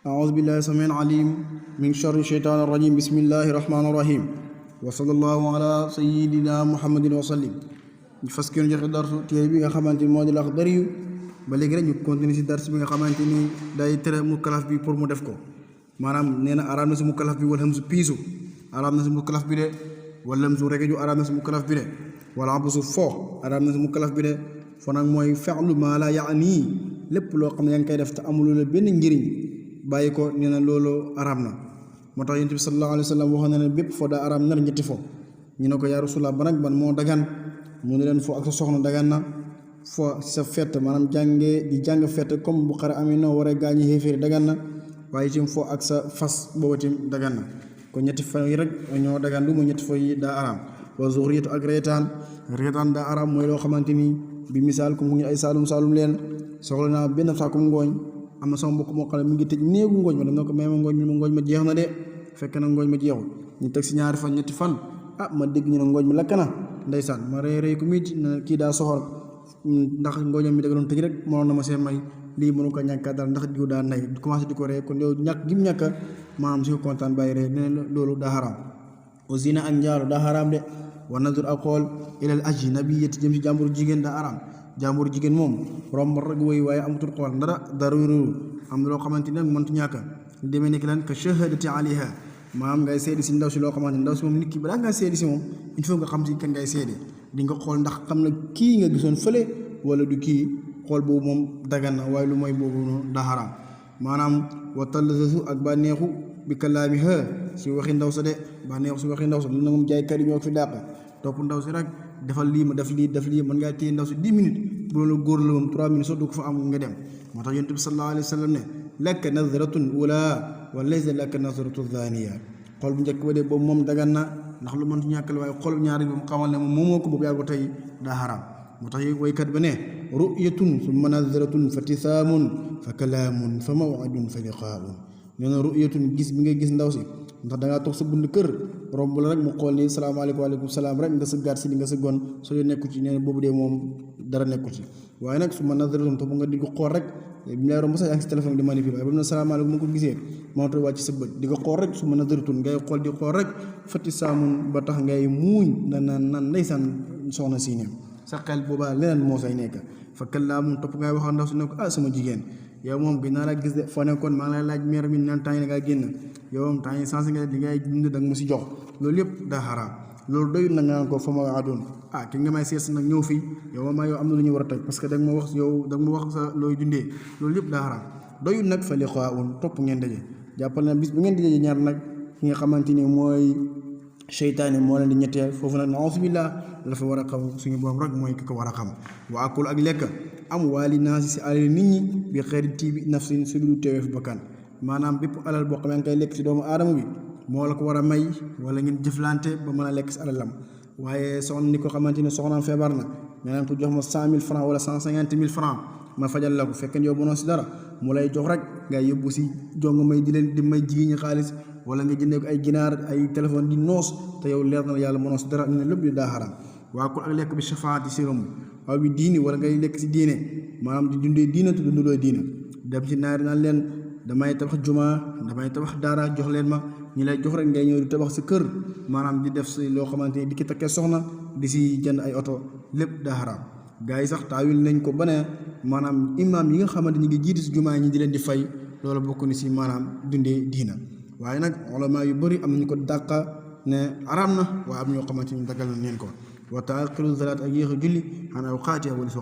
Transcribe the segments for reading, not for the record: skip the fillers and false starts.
أعوذ بالله السميع العليم من شر الشيطان الرجيم بسم الله الرحمن الرحيم وصلى الله على سيدنا محمد وسلم ñu fas yéene joxe darsu téere bi nga xamante ni moo di Laxdari yu ba léegi rek ñu continuer si dars bi nga xamante ni day tere mukallaf bi pour mu def ko maanaam nee na araam na si mukallaf bi wala hamsu piisu araam na si mukallaf bi de wala hamsu regeju araam na si mukallaf bi de wala abusu fo araam na si mukallaf bi de fo nag mooy fa'lu maa laa ya'nii lépp loo xam ne yaa ngi koy def te amul la benn njëriñ bàyyi ko nee na loolu araam na moo tax yonent bi sallallahu alayhi wa sallam waxoon na ne bépp fo daa araam nar ñetti fo ñu ne ko yaa Rasulallah ban moo dagan mu ne leen fo ak sa soxna dagan na fo sa fett maanaam di jàng fett comme bu xare amee noo war a gaañi xéeféeri dagan na waaye itam fo ak sa fas boobu itam dagan na kon ñetti fo yi rek ñoo dagan du mu ñetti fo yi daa araam wa zuhriyatu ak reetaan daa araam mooy loo xamante ni bi misaal comme ñu ay saalum leen soxla naa benn saakum ngooñ am na sama mbokk moo xam ne mi ngi tëj néegu ngooñ ma dem na ko may ma ngooñ ma jeex na de fekk na ngooñ ma jeexul ñu teg si ñaari fan ñetti fan ma dégg ñu ne ngooñ mi lakk na ndeysaan ma rey ku mit na kii daa soxor ndax ngooñam mi da doon tëj rek mënoon na ma see may lii mënu ko ñàkk dara ndax diw daa nay commencé di ko rey kon yow ñàkk gi mu ñàkk maanaam si ko kontaan bàyyi rey ne loolu daa xaraam aussi na ak njaalo daa xaraam de wa nazar ak xool ilal ajnabiyyati jëm si jàmbur jigéen daa xaraam jàmbur jigéen moom romb rek woy waaye amatul xool dara wéru am na loo xamante ne nag mëntu ñàkk lu demee nekk lan ka shahadati alayha maanaam ngay seedi si ndaw si loo xamante ne ndaw si moom nit ki balaa ngaa seedi si moom il faut nga xam si kan ngay seedi di nga xool ndax xam na kii nga gisoon fële wala du kii xool boobu moom dagan na waaye lu mooy boobu noonu daa xaraam maanaam wa talazzuzu ak bànneexu bi kalaamiha si waxi ndaw sa de bànneexu si waxi ndaw sa lu na moom jaaykat yi ñoo fi dàq topp ndaw si rek defal lii ma def lii mën ngaa téye ndaw si 10 minutes bu loolu góor la moom 3 minutes sax du ko fa am nga dem moo tax yonent bi sallallahu alayhi wa sallam ne laka nazratun ula wa laysa laka nazratu thaniya xool bu njëkk ba de boobu moom dagan na ndax lu mëntu ñàkk la waaye xool ñaari bi mu xamal ne moom moomoo ko boobu yàgg ba tey daa xaraam moo tax waykat ba ne ru'yatun summa nazratun fa tisaamun fa kalaamun fa maw'adun fa liqaa'un nee na ru'yatun gis bi nga gis ndaw si ndax dangaa toog sa bund kër romb la rek mu xool ni salaamaaleykum waaleykum salaam rek nga sëggaat si li nga sëggoon soo yoo nekku ci nee na boobu dee moom dara nekku ci waaye nag su ma nazaratun topp nga di ko xool rek bi mu lay romb sax yaa ngi si téléphone di manipuler waaye ba mu ne salaamaaleykum mu ko gisee mënatoo wàcc sa bët di ko xool rek su ma nazaratun ngay xool di xool rek fati saamun ba tax ngay muuñ nan ndeysaan soxna si ne sa xel boobaa leneen moo say nekk fa kallaamun topp ngay wax ndaw su ne ko sama jigéen yow moom gis naa la gis de foo nekkoon maa ngi lay laaj meer mi naan temps yi da ngaa génn yow moom temps yi sensé nga li ngay dund da nga ma si jox loolu yëpp daa xaraam loolu doyul na nga naan ko fa ma adoon ki nga may seet nag ñëw fii yow yow am na lu ñu war a toj parce que da nga ma wax sa looy dundee loolu yëpp daa xaraam doyul nag fa liqaa'un topp ngeen daje jàppal na bis bu ngeen di daje ñaar nag ki nga xamante ni mooy seytaane moo leen di ñetteel foofu nag na'uuzu billaah la fa war a xam suñu borom rek mooy ki ko war a xam wa akul ak lekk am waali naasi si alal nit ñi bi xeeri tiibi nafsin su lu teewee fi bakkan maanaam bépp alal boo xam ne nga koy lekk si doomu aadama bi moo la ko war a may wala ngeen jëflante ba mën a lekk si alalam waaye soxna ni ko xamante ne soxnaam feebar na nga ko jox ma 100 000 francs wala 150 000 francs ma fajal la ko fekk yow mënoo si dara mu lay jox rek ngay yóbbu si jong may di may jigéen ñi xaalis wala nga jëndee ko ay ginaar ay téléphone di noos te yow leer na yàlla mënoo si dara ne lépp di daa xaraam waa ko ak lekk bi shafaati si rëmm waaw bi diini wala ngay lekk si diine maanaam di dundee diina te dunduloo diina dem si naari naan leen damay tabax jumaa damay tabax daara jox leen ma ñi lay jox rek ngay ñëw di tabax sa kër maanaam di def si loo xamante ni di ki takkee soxna di si jënd ay oto lépp daa xaraam gars yi sax taawil nañ ko ba ne maanaam imaam yi nga xamante ñi ngi jiitu si jumaa ñi di leen di fay loolu bokk ni si maanaam dundee diina waaye nag ulama yu bëri am nañu ko dàqa ne araam na waaye am ñoo xamante ni dagal na neen ko wa taaxiru salaat ak yéex a julli xanaa awqaatiha wala si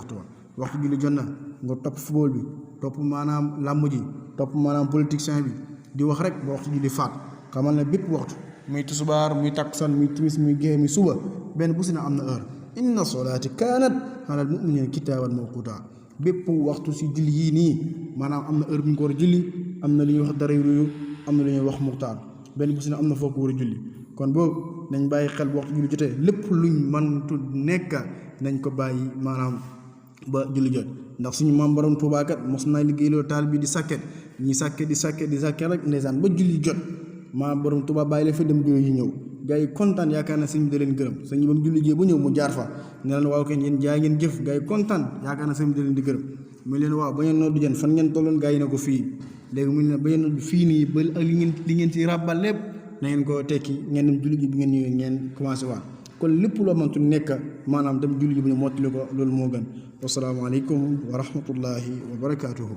waxtu julli jot na nga topp football bi topp maanaam làmb ji topp maanaam politicien bi di wax rek ba waxtu julli faat xamal ne bépp waxtu muy tusubaar muy takkusaan muy timis muy géex muy suba benn bu si na am na heure inna salaati kaanat alal mu'miniina kitaaban mawquuta bépp waxtu si julli yii nii maanaam am na heure bu ñu ko war a julli am na lu ñuy wax daruri am na lu ñuy wax muxtaar benn bu si ne am na foo ko war a julli kon boobu nañ bàyyi xel bu waxtu julli jotee lépp luñ mëntu nekk nañ ko bàyyi maanaam ba julli jot ndax suñu maam borom Tuubaa kat mos naa liggéeyloo taal bi di sàkket ñi sàkket di sàkket rek ndeysaan ba julli jot maam borom Tuubaa bàyyi la fa dem julli yi ñëw gars yi kontaan yaakaar na sëñ bi da leen gërëm sëñ bi ba mu julli jee ba ñëw mu jaar fa ne leen waaw kenn yéen jaay ngeen jëf gars yi kontaan yaakaar na sëñ bi da leen di gërëm mu leen waaw ba ngeen noo du jën fan ngeen tolloon gars yi ne ko fii léegi mu ne ba yéen fii nii ba ak li ngeen ci ràbbal lépp na ngeen ko tekki ngeen dem julli ji bi ngeen ñëwee ngeen commencé waat kon lépp loo mëntu nekk maanaam dem julli ji bu ñu mottali ko loolu moo gën wasalaamaaleykum wa rahmatullahi wa barakaatuhu